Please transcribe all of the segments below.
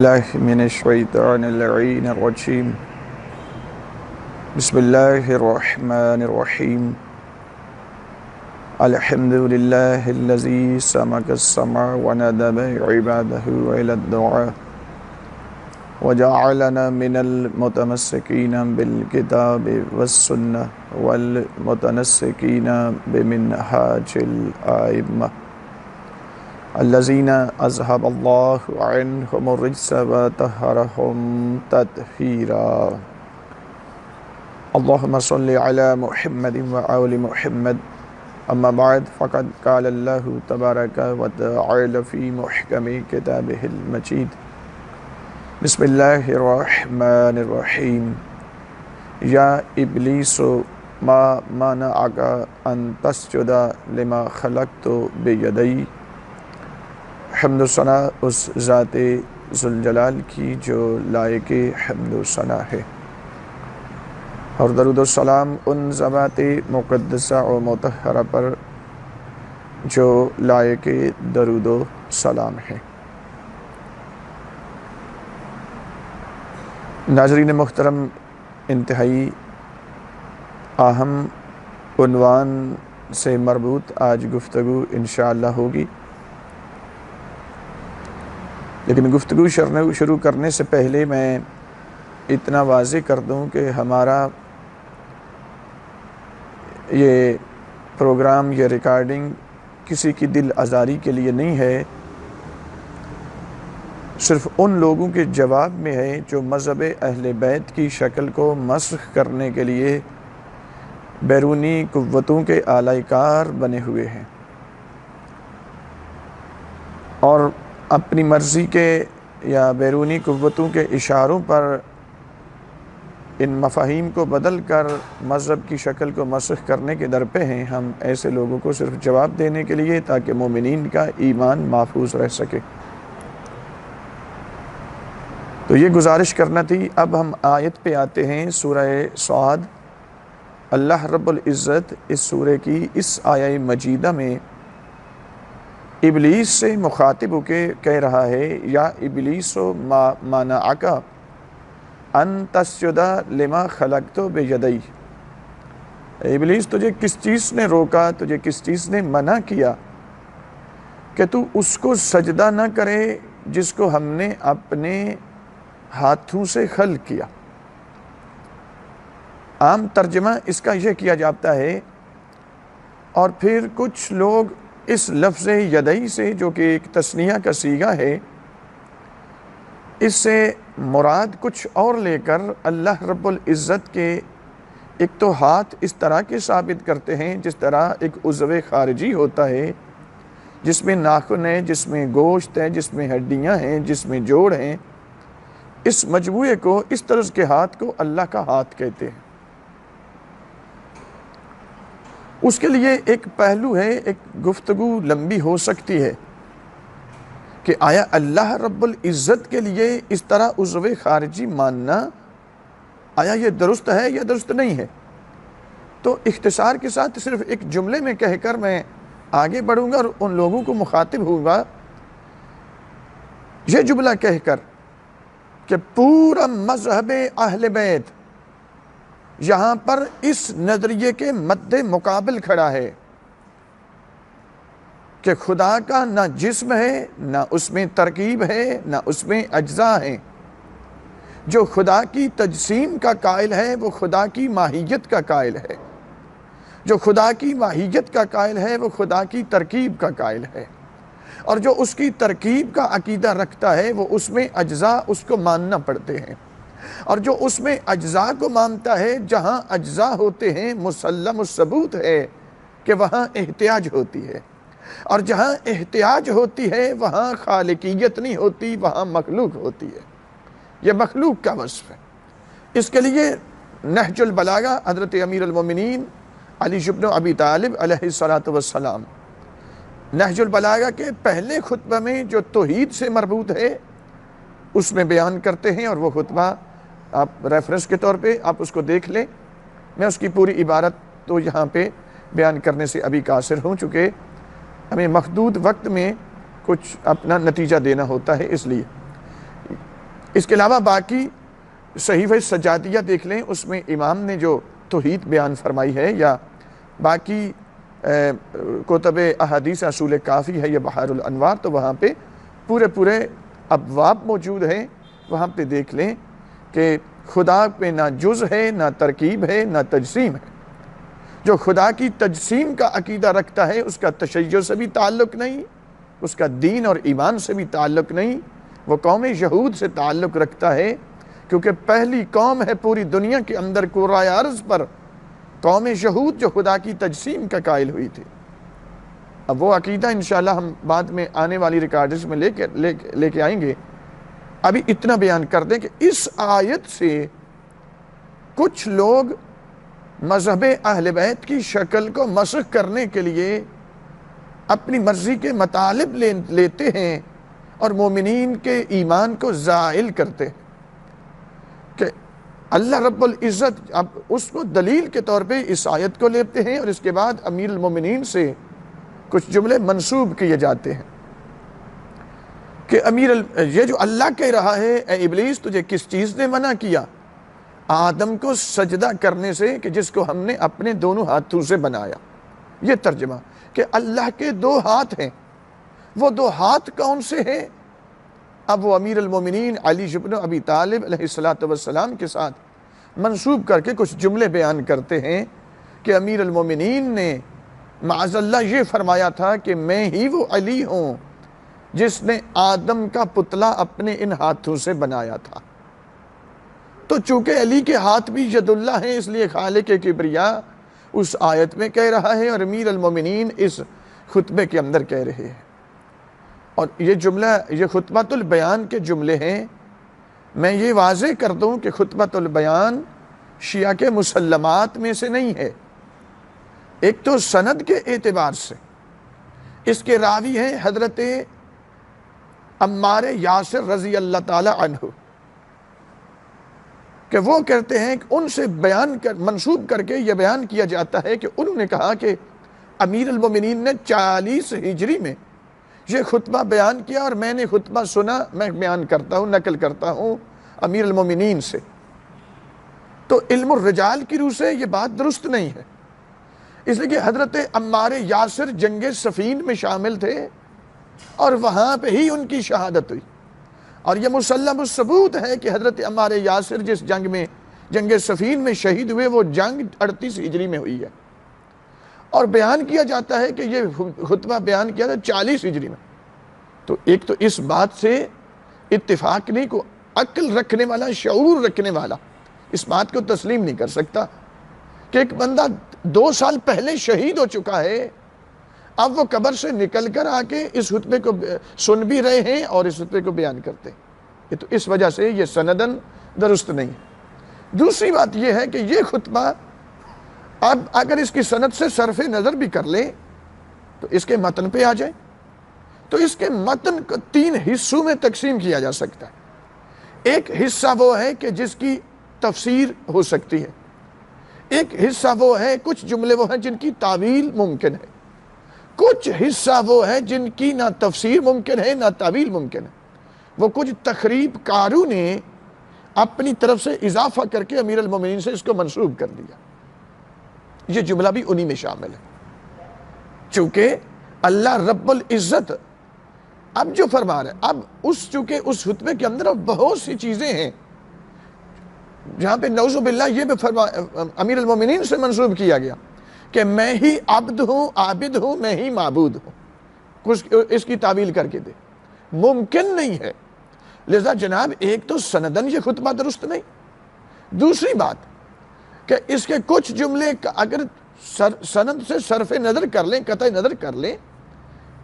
الله من الشيطان اللعين الرجيم بسم الله الرحمن الرحيم الحمد لله الذي سمك السمع وندب عباده إلى الدعاء وجعلنا من المتمسكين بالكتاب والسنة والمتمسكين بمنهاج الأئمة الذين أذهب الله عنهم الرجس وطهرهم تطهيرا اللهم صل على محمد وآل محمد أما بعد فقد قال الله تبارك وتعالى في محكم كتابه المجيد بسم الله الرحمن الرحيم يا إبليس ما منعك أن تسجد لما خلقت بيدي حمد و ثنا اس ذات ذوالجلال کی جو لائق حمد و ثنا ہے، اور درود و سلام ان ذوات مقدسہ و مطہرہ پر جو لائق درود و سلام ہے۔ ناظرین محترم، انتہائی اہم عنوان سے مربوط آج گفتگو انشاءاللہ ہوگی، لیکن گفتگو شروع کرنے سے پہلے میں اتنا واضح کر دوں کہ ہمارا یہ پروگرام، یہ ریکارڈنگ کسی کی دل آزاری کے لیے نہیں ہے، صرف ان لوگوں کے جواب میں ہے جو مذہب اہل بیت کی شکل کو مسخ کرنے کے لیے بیرونی قوتوں کے آلہ کار بنے ہوئے ہیں اور اپنی مرضی کے یا بیرونی قوتوں کے اشاروں پر ان مفاہیم کو بدل کر مذہب کی شکل کو مسخ کرنے کے در پہ ہیں۔ ہم ایسے لوگوں کو صرف جواب دینے کے لیے تاکہ مومنین کا ایمان محفوظ رہ سکے، تو یہ گزارش کرنا تھی۔ اب ہم آیت پہ آتے ہیں، سورہ صاد۔ اللہ رب العزت اس سورہ کی اس آیہ مجیدہ میں ابلیس سے مخاطب ہو کے کہہ رہا ہے، یا ابلیس ما منعک ان تسجد لما خلقت بیدی۔ ابلیس، تجھے کس چیز نے روکا، تجھے کس چیز نے منع کیا کہ تو اس کو سجدہ نہ کرے جس کو ہم نے اپنے ہاتھوں سے خلق کیا۔ عام ترجمہ اس کا یہ کیا جاتا ہے، اور پھر کچھ لوگ اس لفظ یدئی سے، جو کہ ایک تثنیہ کا صیغہ ہے، اس سے مراد کچھ اور لے کر اللہ رب العزت کے ایک تو ہاتھ اس طرح کے ثابت کرتے ہیں جس طرح ایک عضو خارجی ہوتا ہے، جس میں ناخن ہے، جس میں گوشت ہے، جس میں ہڈیاں ہیں، جس میں جوڑ ہیں۔ اس مجموعے کو، اس طرز کے ہاتھ کو اللہ کا ہاتھ کہتے ہیں۔ اس کے لیے ایک پہلو ہے، ایک گفتگو لمبی ہو سکتی ہے کہ آیا اللہ رب العزت کے لیے اس طرح عضو خارجی ماننا، آیا یہ درست ہے یا درست نہیں ہے؟ تو اختصار کے ساتھ صرف ایک جملے میں کہہ کر میں آگے بڑھوں گا اور ان لوگوں کو مخاطب ہوں گا یہ جملہ کہہ کر کہ پورا مذہب اہل بیت یہاں پر اس نظریے کے مد مقابل کھڑا ہے کہ خدا کا نہ جسم ہے، نہ اس میں ترکیب ہے، نہ اس میں اجزاء ہیں۔ جو خدا کی تجسیم کا قائل ہے وہ خدا کی ماہیت کا قائل ہے، جو خدا کی ماہیت کا قائل ہے وہ خدا کی ترکیب کا قائل ہے، اور جو اس کی ترکیب کا عقیدہ رکھتا ہے وہ اس میں اجزاء اس کو ماننا پڑتے ہیں، اور جو اس میں اجزاء کو مانتا ہے، جہاں اجزاء ہوتے ہیں مسلم الثبوت ہے کہ وہاں احتیاج ہوتی ہے، اور جہاں احتیاج ہوتی ہے وہاں خالقیت نہیں ہوتی، وہاں مخلوق ہوتی ہے۔ یہ مخلوق کا وصف ہے۔ اس کے لیے نہج البلاغہ حضرت امیر المومنین علی بن ابی طالب علیہ السلام نہج البلاغہ کے پہلے خطبہ میں جو توحید سے مربوط ہے اس میں بیان کرتے ہیں، اور وہ خطبہ آپ ریفرنس کے طور پہ آپ اس کو دیکھ لیں۔ میں اس کی پوری عبارت تو یہاں پہ بیان کرنے سے ابھی قاصر ہوں، چونکہ ہمیں محدود وقت میں کچھ اپنا نتیجہ دینا ہوتا ہے، اس لیے اس کے علاوہ باقی صحیفہ سجادیہ دیکھ لیں، اس میں امام نے جو توحید بیان فرمائی ہے، یا باقی کتب احادیث اصول کافی ہے یا بحار الانوار، تو وہاں پہ پورے ابواب موجود ہیں. وہاں پہ دیکھ لیں کہ خدا پہ نہ جز ہے، نہ ترکیب ہے، نہ تجسیم ہے. جو خدا کی تجسیم کا عقیدہ رکھتا ہے اس کا تشیع سے بھی تعلق نہیں، اس کا دین اور ایمان سے بھی تعلق نہیں، وہ قوم یہود سے تعلق رکھتا ہے، کیونکہ پہلی قوم ہے پوری دنیا کے اندر کرۂ ارض پر قوم یہود جو خدا کی تجسیم کا قائل ہوئی تھی. اب وہ عقیدہ انشاءاللہ ہم بعد میں آنے والی ریکارڈز میں لے کے آئیں گے. ابھی اتنا بیان کر دیں کہ اس آیت سے کچھ لوگ مذہب اہل بیت کی شکل کو مسخ کرنے کے لیے اپنی مرضی کے مطالب لیتے ہیں اور مومنین کے ایمان کو زائل کرتے ہیں کہ اللہ رب العزت اب اس کو دلیل کے طور پہ اس آیت کو لیتے ہیں، اور اس کے بعد امیر المومنین سے کچھ جملے منسوب کیے جاتے ہیں کہ یہ جو اللہ کہہ رہا ہے، اے ابلیس تجھے کس چیز نے منع کیا؟ آدم کو سجدہ کرنے سے کہ جس کو ہم نے اپنے دونوں ہاتھوں سے بنایا. یہ ترجمہ کہ اللہ کے 2 ہاتھ ہیں. وہ 2 ہاتھ کون سے ہیں؟ اب وہ امیر المومنین علی بن ابی طالب علیہ السلام کے ساتھ منسوب کر کے کچھ جملے بیان کرتے ہیں کہ امیر المومنین نے معاذ اللہ یہ فرمایا تھا کہ میں ہی وہ علی ہوں جس نے آدم کا پتلا اپنے ان ہاتھوں سے بنایا تھا. تو چونکہ علی کے ہاتھ بھی ید اللہ ہیں، اس لیے خالق کبریا اس آیت میں کہہ رہا ہے اور امیر المومنین اس خطبے کے اندر کہہ رہے ہیں. اور یہ جملہ، یہ خطبۃ البیان کے جملے ہیں. میں یہ واضح کر دوں کہ خطبۃ البیان شیعہ کے مسلمات میں سے نہیں ہے. ایک تو سند کے اعتبار سے اس کے راوی ہیں حضرت عمار یاسر رضی اللہ تعالی عنہ، کہ وہ کہتے ہیں کہ ان سے منسوب کر کے یہ بیان کیا جاتا ہے کہ انہوں نے کہا کہ امیر المومنین نے 40 ہجری میں یہ خطبہ بیان کیا اور میں نے خطبہ سنا، میں بیان کرتا ہوں، نقل کرتا ہوں امیر المومنین سے. تو علم الرجال کی روح سے یہ بات درست نہیں ہے، اس لیے کہ حضرت عمار یاسر جنگ صفین میں شامل تھے اور وہاں پہ ہی ان کی شہادت ہوئی. اور یہ مسلم الثبوت ہے کہ حضرت عمار یاسر جس جنگ میں جنگ صفین میں شہید ہوئے وہ جنگ 38 ہجری میں ہوئی ہے، اور بیان کیا جاتا ہے کہ یہ خطبہ بیان کیا تھا 40 ہجری میں. تو ایک تو اس بات سے اتفاق نہیں، کو عقل رکھنے والا، شعور رکھنے والا اس بات کو تسلیم نہیں کر سکتا کہ ایک بندہ 2 سال پہلے شہید ہو چکا ہے، اب وہ قبر سے نکل کر آ کے اس خطبے کو سن بھی رہے ہیں اور اس خطبے کو بیان کرتے ہیں. یہ تو اس وجہ سے یہ سندن درست نہیں ہے. دوسری بات یہ ہے کہ یہ خطبہ اب اگر اس کی سند سے صرف نظر بھی کر لیں تو اس کے متن پہ آ جائیں تو اس کے متن کو 3 حصوں میں تقسیم کیا جا سکتا ہے. ایک حصہ وہ ہے کہ جس کی تفسیر ہو سکتی ہے، ایک حصہ وہ ہے، کچھ جملے وہ ہیں جن کی تعویل ممکن ہے، کچھ حصہ وہ ہے جن کی نہ تفسیر ممکن ہے نہ تعویل ممکن ہے. وہ کچھ تخریب کاروں نے اپنی طرف سے اضافہ کر کے امیر المومنین سے اس کو منسوب کر دیا. یہ جملہ بھی انہی میں شامل ہے، چونکہ اللہ رب العزت اب جو فرما رہے ہیں، اب چونکہ اس خطبے کے اندر بہت سی چیزیں ہیں جہاں پہ نعوذ باللہ یہ بھی امیر المومنین سے منسوب کیا گیا کہ میں ہی عبد ہوں، عابد ہوں، میں ہی معبود ہوں. کچھ اس کی تعویل کر کے دے، ممکن نہیں ہے. لہذا جناب ایک تو سندن یہ خطبہ درست نہیں، دوسری بات کہ اس کے کچھ جملے اگر سند سے صرف نظر کر لیں، قطع نظر کر لیں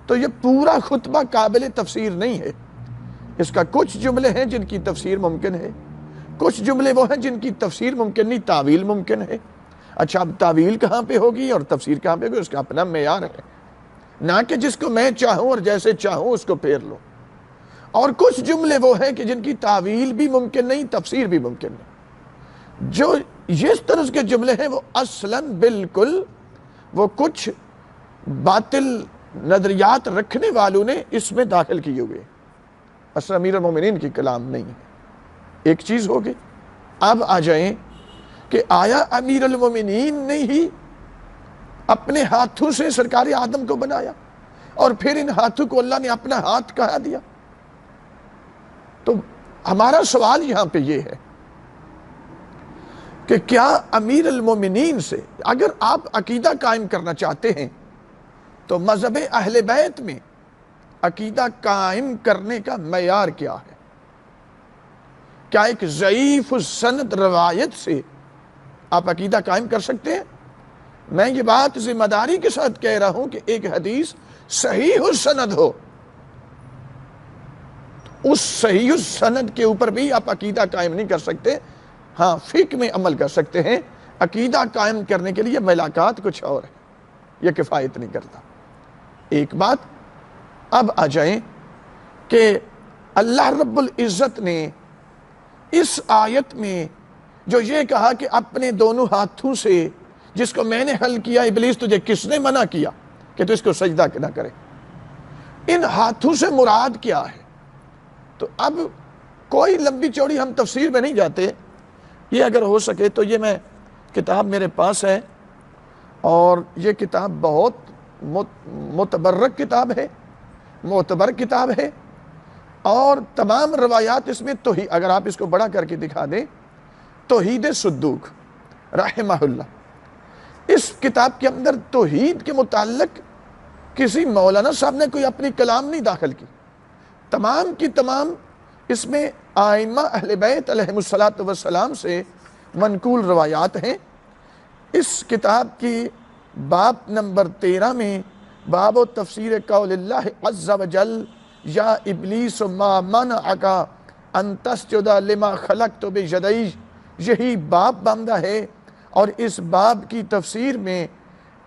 تو یہ پورا خطبہ قابل تفسیر نہیں ہے. اس کا کچھ جملے ہیں جن کی تفسیر ممکن ہے، کچھ جملے وہ ہیں جن کی تفسیر ممکن نہیں، تعویل ممکن ہے. اچھا اب تعویل کہاں پہ ہوگی اور تفسیر کہاں پہ ہوگی، اس کا اپنا معیار ہے، نہ کہ جس کو میں چاہوں اور جیسے چاہوں اس کو پھیر لو. اور کچھ جملے وہ ہیں کہ جن کی تعویل بھی ممکن نہیں، تفسیر بھی ممکن نہیں. جو اس طرح کے جملے ہیں وہ اصلاً بالکل وہ کچھ باطل نظریات رکھنے والوں نے اس میں داخل کیے ہوئے، اصل امیر المومنین کی کلام نہیں ہے. ایک چیز ہوگی۔ اب آ جائیں کہ آیا امیر المومنین نے ہی اپنے ہاتھوں سے سرکار آدم کو بنایا اور پھر ان ہاتھوں کو اللہ نے اپنا ہاتھ کہا دیا؟ تو ہمارا سوال یہاں پہ یہ ہے کہ کیا امیر المومنین سے اگر آپ عقیدہ قائم کرنا چاہتے ہیں تو مذہب اہل بیت میں عقیدہ قائم کرنے کا معیار کیا ہے؟ کیا ایک ضعیف السند روایت سے آپ عقیدہ قائم کر سکتے ہیں؟ میں یہ بات ذمہ داری کے ساتھ کہہ رہا ہوں کہ ایک حدیث صحیح السند ہو، اس صحیح السند کے اوپر بھی آپ عقیدہ قائم نہیں کر سکتے۔ ہاں، فقہ میں عمل کر سکتے ہیں، عقیدہ قائم کرنے کے لیے ملاقات کچھ اور ہے، یہ کفایت نہیں کرتا۔ ایک بات اب آ جائیں کہ اللہ رب العزت نے اس آیت میں جو یہ کہا کہ اپنے دونوں ہاتھوں سے جس کو میں نے حل کیا، ابلیس تجھے کس نے منع کیا کہ تو اس کو سجدہ نہ کرے، ان ہاتھوں سے مراد کیا ہے؟ تو اب کوئی لمبی چوڑی ہم تفسیر میں نہیں جاتے، یہ اگر ہو سکے تو یہ میں کتاب میرے پاس ہے اور یہ کتاب بہت متبرک کتاب ہے، معتبر کتاب ہے، اور تمام روایات اس میں توحید، اگر آپ اس کو بڑا کر کے دکھا دیں، توحید صدوق رحمہ اللہ، اس کتاب کے اندر توحید کے متعلق کسی مولانا صاحب نے کوئی اپنی کلام نہیں داخل کی، تمام کی تمام اس میں آئمہ اہل بیت علیہم السلام سے منقول روایات ہیں۔ اس کتاب کی باب نمبر 13 میں باب و تفسیر قول اللہ عز و جل یا ابلیس ما منعک ان تسجد لما خلقت بیدی، یہی باب باندھا ہے، اور اس باب کی تفسیر میں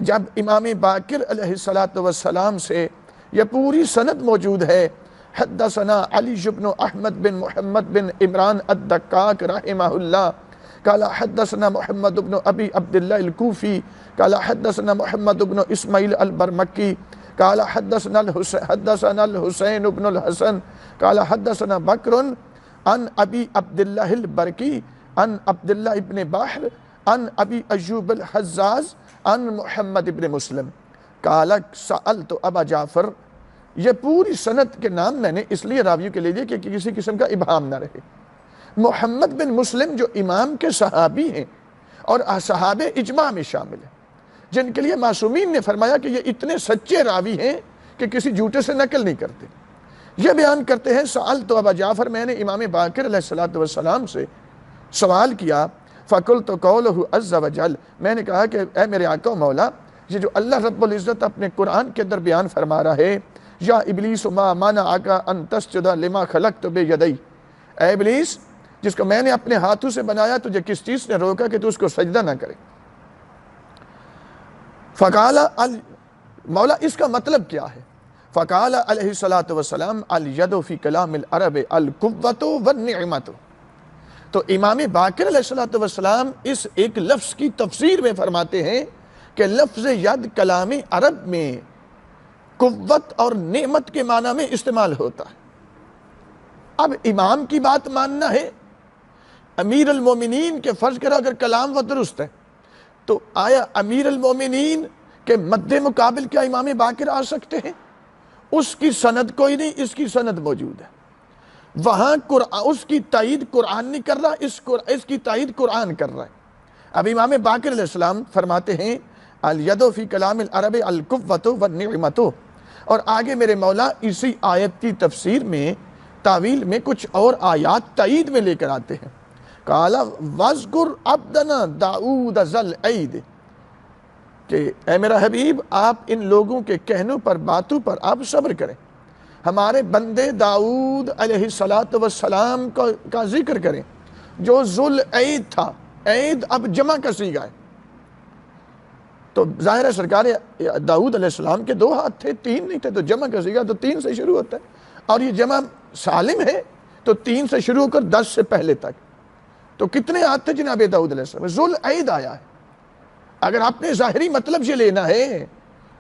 جب امام باقر علیہ السلام سے یہ پوری سند موجود ہے، حدثنا علی بن احمد بن محمد بن عمران الدقاق رحمہ اللہ قال حدثنا محمد بن ابی عبداللہ الکوفی قال حدثنا محمد بن اسماعیل البرمکی قال حدثنا الحسین بن الحسن قال حدثنا بکر عن ابی عبداللہ البرکی عن عبداللہ ابن بحر عن ابی ایوب الحزاز عن محمد ابن مسلم قال سألت ابا جعفر۔ یہ پوری سند کے نام میں نے اس لیے راویوں کے لیے کہ کسی قسم کا ابہام نہ رہے۔ محمد بن مسلم جو امام کے صحابی ہیں اور صحابہ اجماع میں شامل ہیں، جن کے لیے معصومین نے فرمایا کہ یہ اتنے سچے راوی ہیں کہ کسی جھوٹے سے نقل نہیں کرتے، یہ بیان کرتے ہیں سألت ابا جعفر، میں نے امام باقر علیہ السلام سے سوال کیا، فقلت قولہ عز و جل، میں نے کہا کہ اے میرے آقا و مولا، یہ جو اللہ رب العزت اپنے قرآن کے اندر بیان فرما رہا ہے، یا ابلیس ما منعک ان تسجد لما خلقت بیدی، اے ابلیس جس کو میں نے اپنے ہاتھوں سے بنایا، تجھے کس چیز نے روکا کہ تو اس کو سجدہ نہ کرے؟ فقال مولا اس کا مطلب کیا ہے؟ فقال علیہ السلام الید فی کلام العرب القوۃ والنعمۃ۔ تو امام باقر علیہ السلام اس ایک لفظ کی تفسیر میں فرماتے ہیں کہ لفظ ید کلام عرب میں قوت اور نعمت کے معنی میں استعمال ہوتا ہے۔ اب امام کی بات ماننا ہے، امیر المومنین کے فرض کرو اگر کلام و درست ہے تو آیا امیر المومنین کے مد مقابل کیا امام باقر آ سکتے ہیں؟ اس کی سند کوئی نہیں، اس کی سند موجود ہے، وہاں اس کی تائید قرآن نہیں کر رہا، اس کی تائید قرآن کر رہا ہے۔ اب امام باقر علیہ السلام فرماتے ہیں الید فی کلام العرب القوۃ والنعمۃ، اور آگے میرے مولا اسی آیت کی تفسیر میں تعویل میں کچھ اور آیات تائید میں لے کر آتے ہیں۔ قال واذکر عبدنا داؤد ذا العید، کہ اے میرا حبیب آپ ان لوگوں کے کہنوں پر، باتوں پر آپ صبر کریں، ہمارے بندے داؤد علیہ السلام کا ذکر کریں جو ذو العید تھا۔ عید اب جمع کا صیغہ ہے، تو ظاہر ہے سرکار داؤد علیہ السلام کے 2 ہاتھ تھے، 3 نہیں تھے، تو جمع کا صیغہ تو 3 سے شروع ہوتا ہے، اور یہ جمع سالم ہے تو 3 سے شروع ہو کر 10 سے پہلے تک، تو کتنے ہاتھ تھے جناب داؤد علیہ السلام؟ ذو العید آیا ہے۔ اگر آپ نے ظاہری مطلب یہ لینا ہے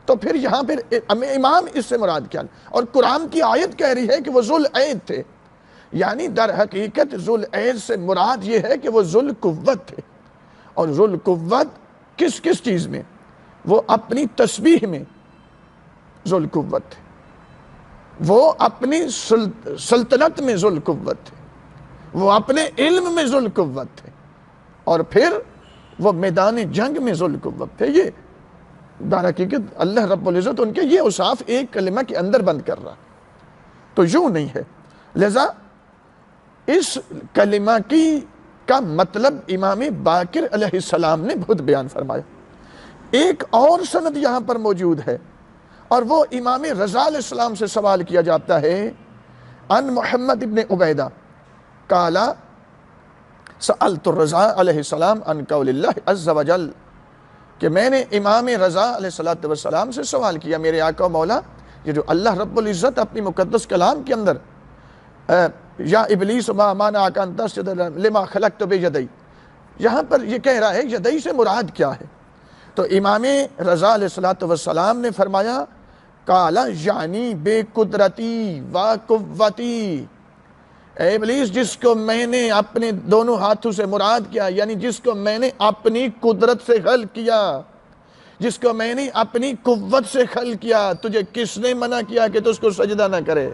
تو پھر یہاں پھر امام اس سے مراد کیا، اور قرآن کی آیت کہہ رہی ہے کہ وہ ذو العید تھے، یعنی در حقیقت ذو العیز سے مراد یہ ہے کہ وہ ذو القوت تھے، اور ذو القوت کس کس چیز میں؟ وہ اپنی تسبیح میں ذو القوت تھے، وہ اپنی سلطنت میں ذو القوت تھے، وہ اپنے علم میں ذو القوت تھے، اور پھر وہ میدان جنگ میں ذو القوت تھے۔ یہ در حقیقت اللہ رب العزت ان کے یہ اوصاف ایک کلمہ کے اندر بند کر رہا، تو یوں نہیں ہے۔ لہذا اس کلمہ کا مطلب امام باقر علیہ السلام نے خود بیان فرمایا۔ ایک اور سند یہاں پر موجود ہے، اور وہ امام رضا علیہ السلام سے سوال کیا جاتا ہے، ان محمد ابن عبیدہ قالا سألت الرضا علیہ السلام ان قول اللہ عز و جل، کہ میں نے امام رضا علیہ السلام سے سوال کیا، میرے آقا و مولا، یہ جو اللہ رب العزت اپنی مقدس کلام کے اندر یا ابلیس ما منعک ان تسجد لما خلقت بیدی، یہاں پر یہ کہہ رہا ہے یدی سے مراد کیا ہے؟ تو امام رضا علیہ السلام نے فرمایا قالا یعنی بے قدرتی و قوتی، اے ابلیس جس کو میں نے اپنے دونوں ہاتھوں سے مراد کیا، یعنی جس کو میں نے اپنی قدرت سے خلق کیا، جس کو میں نے اپنی قوت سے خلق کیا، تجھے کس نے منع کیا کہ تو اس کو سجدہ نہ کرے؟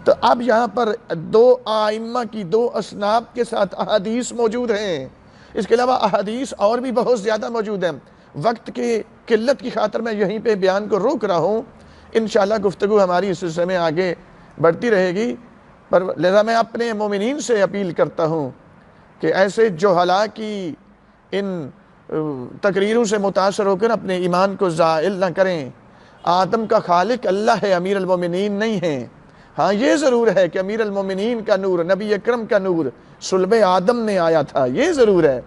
تو اب یہاں پر دو آئمہ کی دو اصناف کے ساتھ احادیث موجود ہیں، اس کے علاوہ احادیث اور بھی بہت زیادہ موجود ہیں۔ وقت کی قلت کی خاطر میں یہیں پہ بیان کو روک رہا ہوں، انشاءاللہ گفتگو ہماری اس سلسلے میں آگے بڑھتی رہے گی، پر لہذا میں اپنے مومنین سے اپیل کرتا ہوں کہ ایسے جہلاء کی ان تقریروں سے متاثر ہو کر اپنے ایمان کو زائل نہ کریں۔ آدم کا خالق اللہ ہے، امیر المومنین نہیں ہیں۔ ہاں یہ ضرور ہے کہ امیر المومنین کا نور، نبی اکرم کا نور صلب آدم نے آیا تھا، یہ ضرور ہے،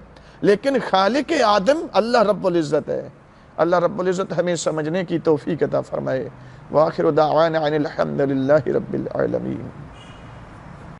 لیکن خالق آدم اللہ رب العزت ہے۔ اللہ رب العزت ہمیں سمجھنے کی توفیق عطا فرمائے۔ وآخر دعوانا ان الحمد للہ رب العالمین۔